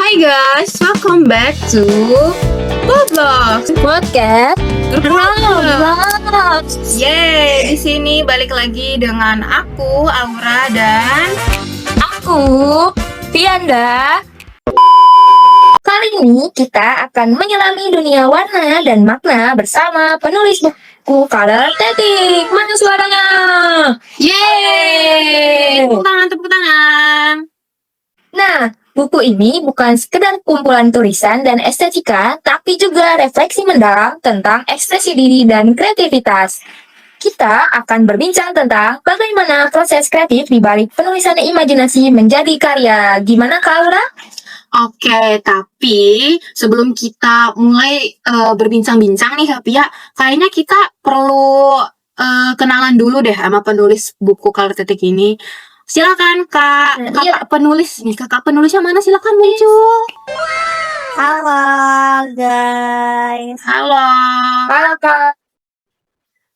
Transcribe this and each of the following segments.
Hi guys, welcome back to Roblox Podcast Roblox. Yeay, di sini balik lagi dengan aku Aura dan aku Fianda. Kali ini kita akan menyelami dunia warna dan makna bersama penulis buku Color Tetik. Mana suaranya? yeay, tepuk tangan. Nah, buku ini bukan sekedar kumpulan tulisan dan estetika, tapi juga refleksi mendalam tentang ekspresi diri dan kreativitas. Kita akan berbincang tentang bagaimana proses kreatif di balik penulisan imajinasi menjadi karya. Gimana, Kak Aura? Oke, tapi sebelum kita mulai berbincang-bincang nih Kak Pia, kayaknya kita perlu kenalan dulu deh sama penulis buku Color Tetik ini. Silakan kakak penulis nih, kakak penulisnya mana? Silakan muncul. Halo, guys. Halo. Halo, Kak.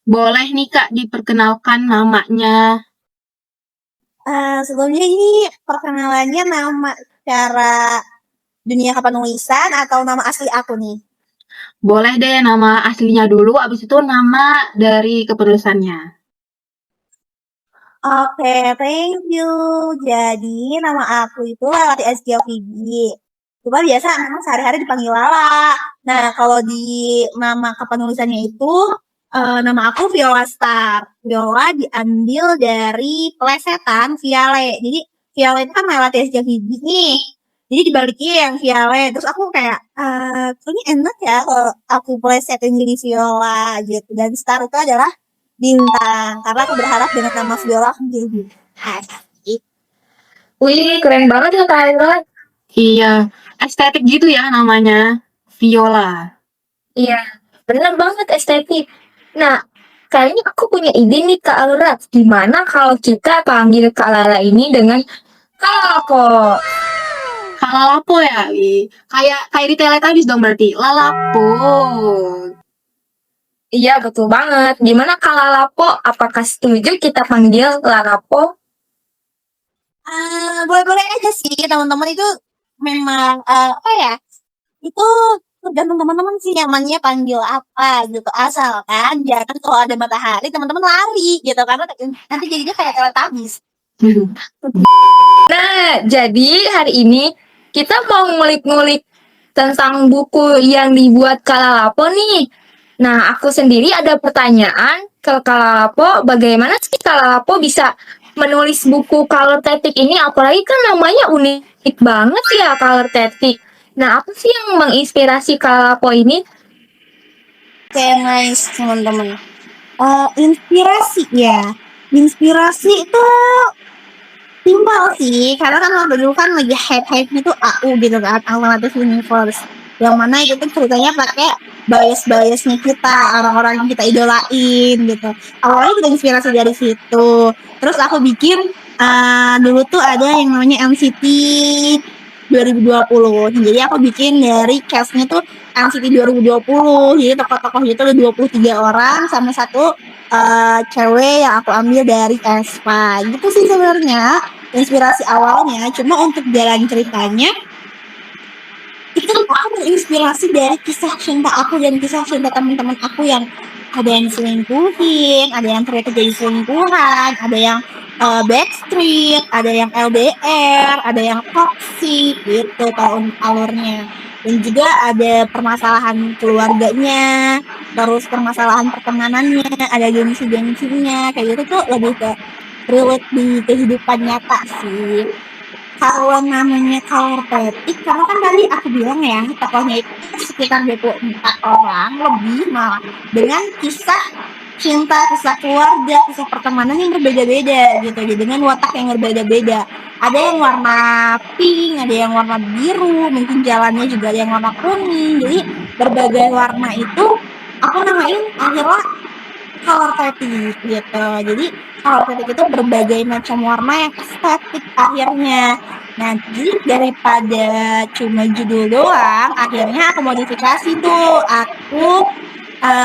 Boleh nih Kak diperkenalkan namanya? Sebelumnya ini perkenalannya nama secara dunia kepenulisan atau nama asli aku nih? Boleh deh nama aslinya dulu, abis itu nama dari kepenulisannya. Oke, thank you. Jadi nama aku itu Lelati SGOVB. Cuma biasa memang sehari-hari dipanggil Lala. Nah, kalau di nama kepenulisannya itu nama aku Viola Star. Viola diambil dari plesetan Viale. Jadi Viale itu kan Melati SGOVB nih. Jadi dibaliknya yang Viale. Terus aku kayak kayaknya enak ya kalau aku plesetin jadi Viola gitu. Dan Star itu adalah bintang, karena aku berharap dengan nama Viola menjadi asik. Wih, keren banget ya, Kak Aura. Iya, estetik gitu ya namanya, Viola. Iya, bener banget estetik. Nah, kayaknya aku punya ide nih, Kak Aura. Gimana kalau kita panggil Kak Lala ini dengan Kak Lapo? Lalapo ya, kayak di Teletubbies dong berarti, Lalapo. Iya, betul banget. Gimana Kak Lalapo? Apakah setuju kita panggil Lalapo? Boleh-boleh aja sih, teman-teman itu memang itu tergantung teman-teman sih nyamannya panggil apa gitu. Asalkan jangan kalau ada matahari teman-teman lari gitu, karena nanti jadinya kayak Teletubbies. Nah, jadi hari ini kita mau ngulik-ngulik tentang buku yang dibuat Kak Lalapo nih. Nah, aku sendiri ada pertanyaan ke Kak Lalapo. Bagaimana sih Kak Lalapo bisa menulis buku Color Tetik ini? Apalagi kan namanya unik banget ya, Color Tetik. Nah, apa sih yang menginspirasi Kak Lalapo ini? Oke, nice teman-teman. Inspirasi ya. Inspirasi itu simpel sih, karena kan waktu dulu kan lagi hype-hype itu AU gitu kan, Alternative Universe. Yang mana itu tuh ceritanya pakai bias-biasnya kita, orang-orang yang kita idolain gitu. Awalnya kita inspirasi dari situ. Terus aku bikin dulu tuh ada yang namanya MCT 2020. Jadi aku bikin dari castnya tuh MCT 2020. Jadi tokoh-tokoh itu ada 23 orang sama satu cewek yang aku ambil dari Espa. Gitu sih sebenarnya inspirasi awalnya. Cuma untuk jalan ceritanya itu aku terinspirasi dari kisah cinta aku dan kisah cinta teman-teman aku yang ada yang selingkuhin, ada yang ternyata jadi selingkuhan, ada yang backstreet, ada yang LDR, ada yang toxic gitu tahun alurnya. Dan juga ada permasalahan keluarganya, terus permasalahan pertemanannya, ada gengsi-gengsinya, kayak gitu tuh lebih ke relate di kehidupan nyata sih. Kalau namanya Color Tetik, karena kan tadi aku bilang ya, tokohnya itu sekitar 24 orang lebih malah, dengan kisah cinta, kisah keluarga, kisah pertemanan yang berbeda-beda gitu, jadi dengan watak yang berbeda-beda. Ada yang warna pink, ada yang warna biru, mungkin jalannya juga ada yang warna kuning. Jadi berbagai warna itu aku namain akhirnya Color Tetik gitu. Jadi Color Tetik itu berbagai macam warna yang estetik akhirnya. Nah, jadi daripada cuma judul doang, akhirnya aku modifikasi tuh. Aku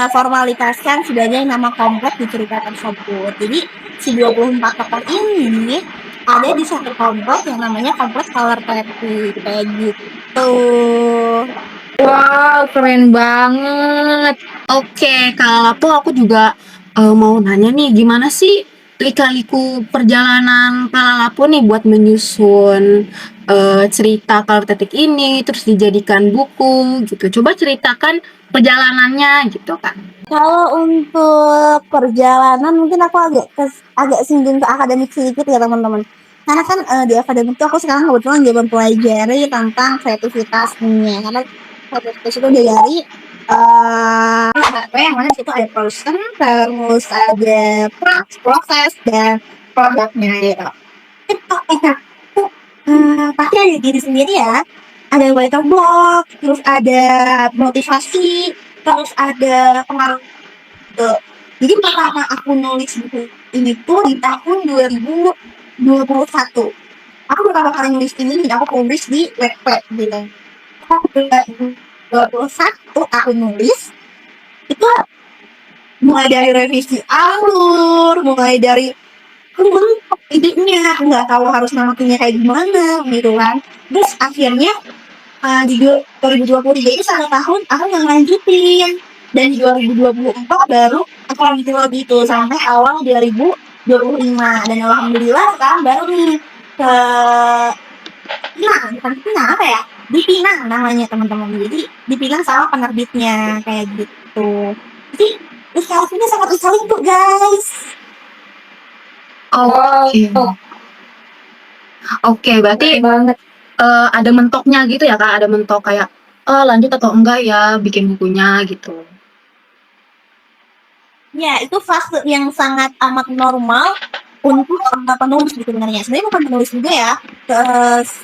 formalitaskan sebagai nama kompleks di cerita tersebut. Jadi si 24 tokoh ini ada di satu kompleks yang namanya kompleks Color Tetik kayak gitu. Tuh. Wow, keren banget. Oke, kalau Lapo aku juga mau nanya nih, gimana sih lika-liku perjalanan Kak Lapo nih buat menyusun cerita Kalau Tetik ini, terus dijadikan buku gitu. Coba ceritakan perjalanannya gitu kan. Kalau untuk perjalanan mungkin aku agak singgung ke akademik sedikit ya teman-teman. Karena kan di akademik itu aku sekarang kebetulan juga mempelajari tentang kreativitas nih. Karena kreativitas itu dari apa yang mana di situ ada person, terus ada proses dan produknya gitu. Itu pasti ada diri sendiri ya. Ada writer block, terus ada motivasi, terus ada pengaruh gitu. Jadi pertama aku nulis buku ini tuh di tahun 2021. Aku pertama kali nulis ini aku publish di Wattpad gitu. Tahun 2021 aku nulis itu mulai dari revisi alur, mulai dari aku bentuk idenya, aku nggak tahu harus namatinnya kayak gimana gitu kan. Terus akhirnya di 2023 ini 1 tahun aku nggak lanjutin, dan di 2024 baru aku lanjutin lagi tuh sampai awal 2025, dan alhamdulillah sekarang baru nih ke Pinang, bukan Pinang apa ya, di Pinang namanya teman-teman. Jadi di Pinang sama penerbitnya kayak gitu. Jadi ini sangat exciting tuh guys. Oke. Wow. Oke, berarti Keren banget. ada mentoknya gitu ya Kak, ada mentok kayak lanjut atau enggak ya bikin bukunya gitu. Ya, itu fase yang sangat amat normal untuk penulis gitu sebenarnya. Sebenarnya bukan penulis juga ya,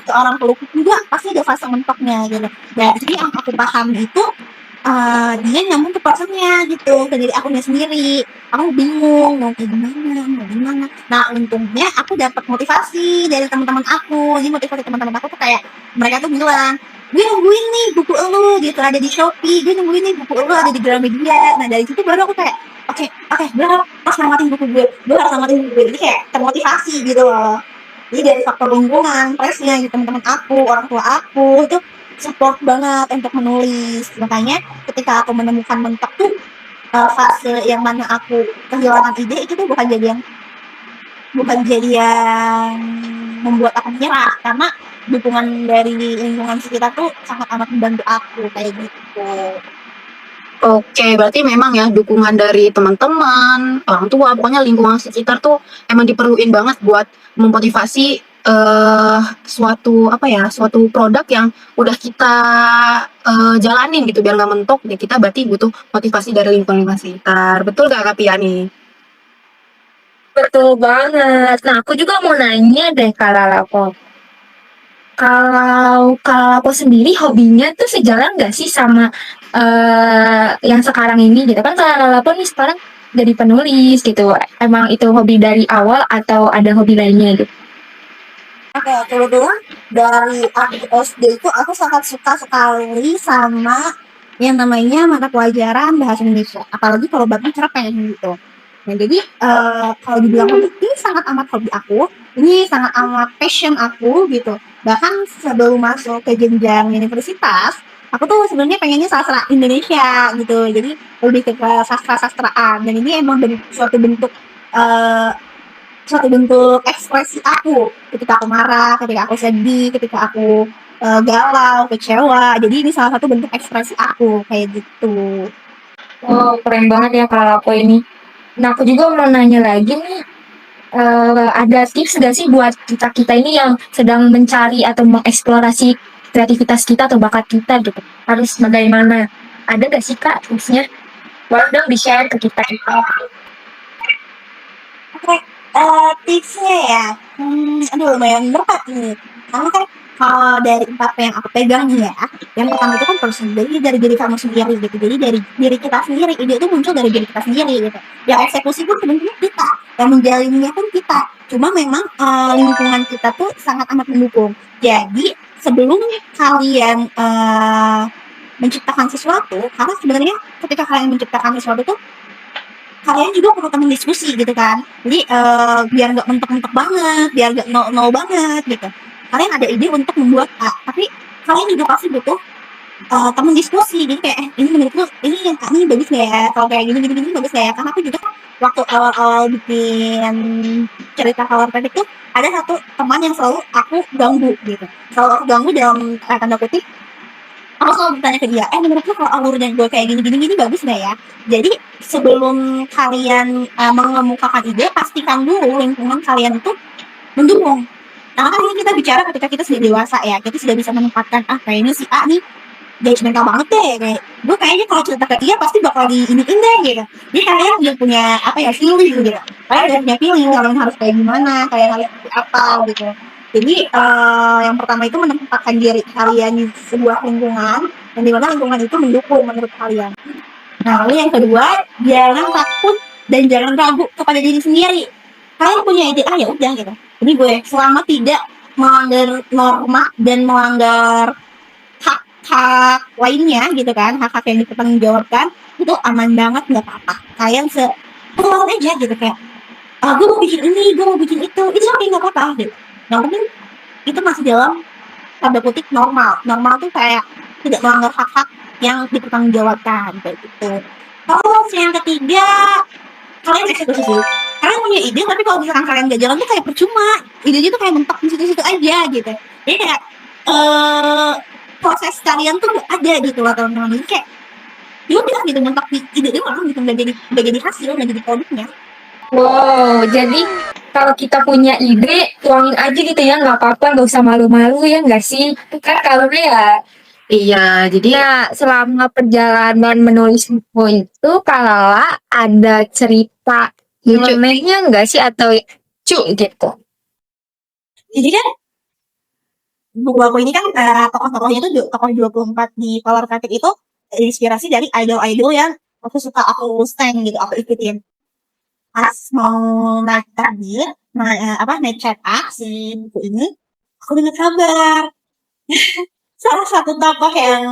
seorang pelukis juga pasti ada fase mentoknya gitu. Dan jadi yang aku paham itu dia nyambung ke personnya gitu, ke diri akunya sendiri. Aku bingung mau kayak gimana, mau gimana. Nah untungnya aku dapat motivasi dari teman-teman aku. Jadi motivasi teman-teman aku tuh kayak mereka tuh bilang, gue nungguin nih buku lu gitu ada di Shopee, gue nungguin nih buku lu ada di Gramedia. Nah dari situ baru aku kayak oke, gue harus namatin buku gue harus namatin buku gue. Jadi kayak termotivasi gitu loh. Jadi dari faktor lingkungan, presnya gitu, teman-teman aku, orang tua aku itu support banget untuk menulis. Makanya ketika aku menemukan mentok tuh fase yang mana aku kehilangan ide itu tuh bukan jadi yang membuat aku menyerah, karena dukungan dari lingkungan sekitar tuh sangat amat membantu aku kayak gitu. Oke, berarti memang ya dukungan dari teman-teman, orang tua, pokoknya lingkungan sekitar tuh emang diperluin banget buat memotivasi suatu produk yang udah kita jalanin gitu biar nggak mentok. Ya kita berarti butuh motivasi dari lingkungan sekitar. Betul gak Kak Pia nih? Betul banget. Nah, aku juga mau nanya deh Kak Lalapo. Kalau Kak Lalapo sendiri hobinya tuh sejalan nggak sih sama yang sekarang ini gitu kan? Kak Lalapo nih sekarang jadi penulis gitu. Emang itu hobi dari awal atau ada hobi lainnya gitu? Oke, kebetulan dari aku SD itu aku sangat suka sekali sama yang namanya mata pelajaran bahasa Indonesia. Apalagi kalau babnya cerpen gitu. Nah, jadi kalau dibilang hobi, ini sangat amat hobi aku. Ini sangat amat passion aku gitu. Bahkan sebelum masuk ke jenjang universitas, aku tuh sebenarnya pengennya sastra Indonesia gitu. Jadi lebih ke sastra-sastraan. Dan ini emang suatu bentuk ekspresi aku ketika aku marah, ketika aku sedih, ketika aku galau, kecewa. Jadi ini salah satu bentuk ekspresi aku kayak gitu. Oh, keren banget ya Kak Lalapo ini. Nah, aku juga mau nanya lagi nih, ada tips gak sih buat kita-kita ini yang sedang mencari atau mengeksplorasi kreativitas kita atau bakat kita gitu? Harus bagaimana? Ada gak sih Kak tipsnya? Boleh dong di-share ke kita-kita. Oke, tipsnya ya, aduh lumayan berat nih. Karena kan kalau dari 4 yang aku pegang nih ya, yang pertama itu kan person, jadi dari diri kamu sendiri gitu. Jadi dari diri kita sendiri, ide itu muncul dari diri kita sendiri gitu. Yang eksekusi pun sebenarnya kita, yang menjalinnya pun kita. Cuma memang lingkungan kita tuh sangat amat mendukung. Jadi sebelum kalian menciptakan sesuatu, karena sebenarnya ketika kalian menciptakan sesuatu tuh kalian juga perlu temen diskusi gitu kan. Jadi biar nggak mentok-mentok banget, biar nggak nol banget gitu. Kalian ada ide untuk membuat A, tapi kalian kalian juga pasti butuh teman diskusi. Jadi kayak ini menurutku ini yang kak ini bagus nggak ya, kalau kayak gini gini gini bagus nggak ya, karena aku juga kan waktu awal-awal bikin cerita Color Panic tuh ada satu teman yang selalu aku ganggu gitu, selalu aku ganggu dalam tanda kutip. Aku selalu bertanya ke dia, menurut lu kalau alurnya gue kayak gini gini gini bagus nggak ya? Jadi sebelum kalian mengemukakan ide, pastikan dulu lingkungan kalian itu mendukung. Nah kan ini kita bicara ketika kita sudah dewasa ya, kita sudah bisa menempatkan kayaknya si A nih judgmental banget deh, kayak gue kayaknya kalau cerita ke dia pasti bakal diiniin deh gitu. Jadi kalian udah punya apa ya, feeling gitu. Kalian udah punya feeling kalian harus kayak gimana, kalian harus seperti apa gitu. Jadi yang pertama itu menempatkan diri kalian di sebuah lingkungan yang dimana lingkungan itu mendukung menurut kalian. Nah lalu yang kedua, jangan takut dan jangan ragu kepada diri sendiri. Kalian punya ide, ya udah gitu. Ini gue selama tidak melanggar norma dan melanggar hak lainnya gitu kan, hak-hak yang dipertanggungjawabkan itu aman banget, nggak apa-apa. Kalian keluar aja gitu kayak gue mau bikin ini, gue mau bikin itu oke, nggak apa-apa gitu. Yang penting itu masih dalam tanda kutip normal. Normal tuh kayak tidak melanggar hak-hak yang dipertanggungjawabkan kayak gitu. Terus yang ketiga, kalian eksekusi sih. Kalian punya ide, tapi kalau misalkan kalian gak jalan tuh kayak percuma. Idenya tuh kayak mentok di situ-situ aja gitu. Jadi kayak proses kalian tuh gak ada gitu loh teman-teman. Jadi kayak yaudah gitu, mentok di ide doang gitu, gak jadi hasil, gak jadi produknya. Wow, jadi kalau kita punya ide, tuangin aja gitu ya, nggak apa-apa, nggak usah malu-malu ya nggak sih? Kan kalau ya, Iya, jadi ya selama perjalanan menulis buku itu, kalau ada cerita lucu. nyelenehnya nggak sih atau lucu gitu? Jadi kan buku aku ini kan tokoh-tokohnya itu tokoh 24 di Color Panic itu inspirasi dari idol-idol yang aku suka, aku stan gitu, aku ikutin. Pas mau naik terbit, naik cetak si buku ini, aku dengar kabar salah satu tokoh yang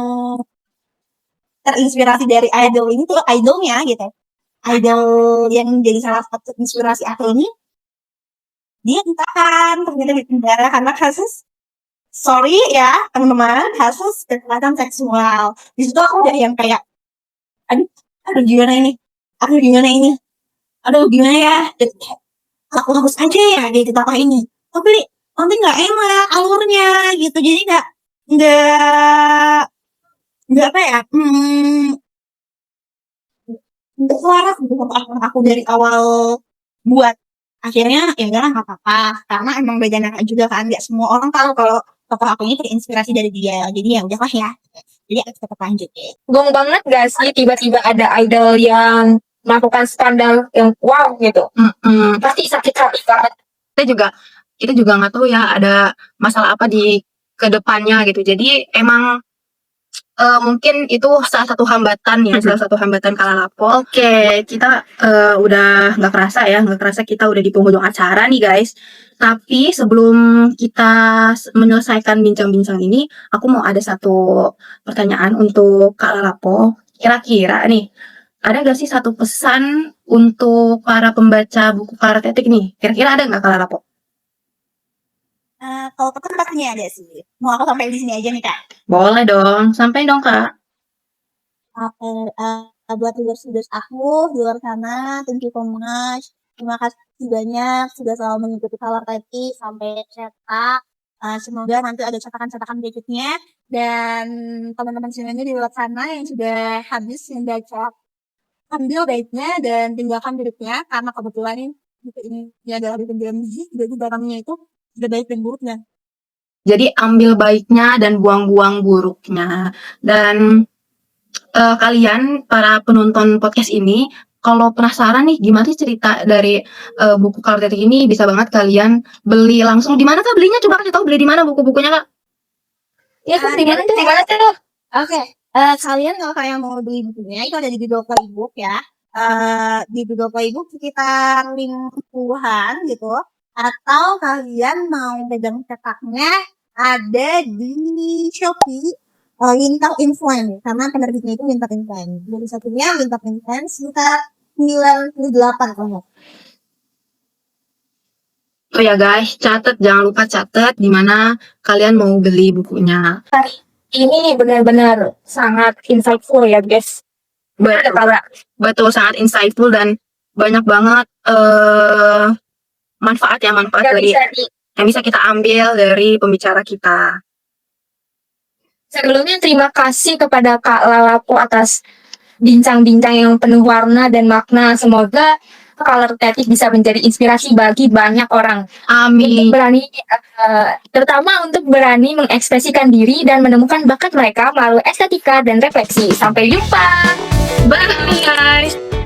terinspirasi dari idol ini tuh idolnya gitu, idol yang jadi salah satu inspirasi aku ini, dia ditahan ternyata di penjara karena kasus, sorry ya teman-teman, kasus kekerasan seksual. Di situ aku udah yang kayak aduh gimana ini, aduh gimana ya, aku hapus aja ya di tokoh ini, tapi nanti nggak enak alurnya gitu. Jadi nggak apa ya, nggak selaras gitu aku dari awal buat. Akhirnya ya udah nggak apa-apa, karena emang beda narasi juga kan, nggak semua orang tahu kalau tokoh aku ini terinspirasi dari dia. Jadi ya udahlah ya, jadi aku tetap lanjut. Gong banget gak sih tiba-tiba ada idol yang melakukan skandal yang wow gitu? Pasti sakit hati banget. Kita juga nggak tahu ya ada masalah apa di kedepannya gitu. Jadi emang mungkin itu salah satu hambatan ya, salah satu hambatan Kalalapo. Oke, kita udah nggak kerasa kita udah di penghujung acara nih guys. Tapi sebelum kita menyelesaikan bincang-bincang ini, aku mau ada satu pertanyaan untuk Kalalapo. Kira-kira nih, ada gak sih satu pesan untuk para pembaca buku Karatetik nih? Kira-kira ada nggak Kalalapo? Kalau pesan pastinya ada sih. Mau aku sampai di sini aja nih kak? Boleh dong, sampai dong kak. Oke, buat leaders aku di luar sana, thank you so much. Terima kasih banyak sudah selalu mengikuti Color Panic sampai cetak. Semoga nanti ada cetakan-cetakan berikutnya. Dan teman-teman semuanya di luar sana yang sudah habis membaca, ambil baiknya dan tinggalkan buruknya, karena kebetulan ini adalah buku Genzi, jadi barangnya itu sudah baik dan buruknya. Jadi ambil baiknya dan buang-buang buruknya. Dan kalian para penonton podcast ini, kalau penasaran nih gimana sih cerita dari buku Karatetik ini, bisa banget kalian beli langsung. Di mana kak belinya? Coba kasih tahu beli di mana buku-bukunya kak? Ya kan di mana tuh? Oke, kalian kalau kalian mau beli bukunya itu ada di Google Playbook ya. Di Google Playbook sekitar 50-an gitu. Atau kalian mau pegang cetaknya ada di Shopee, Lintang Influence, karena penerbitnya itu Lintang Influence. Jadi satunya Lintang Influence sekitar 98 kalau. Oh ya guys, catat, jangan lupa catat di mana kalian mau beli bukunya. Ini benar-benar sangat insightful ya, guys. Betul, betul, sangat insightful dan banyak banget manfaat yang bisa kita ambil dari pembicara kita. Sebelumnya terima kasih kepada Kak Lalapo atas bincang-bincang yang penuh warna dan makna. Semoga Color Tetik bisa menjadi inspirasi bagi banyak orang. Amin. Terutama untuk berani mengekspresikan diri dan menemukan bakat mereka melalui estetika dan refleksi. Sampai jumpa. Bye.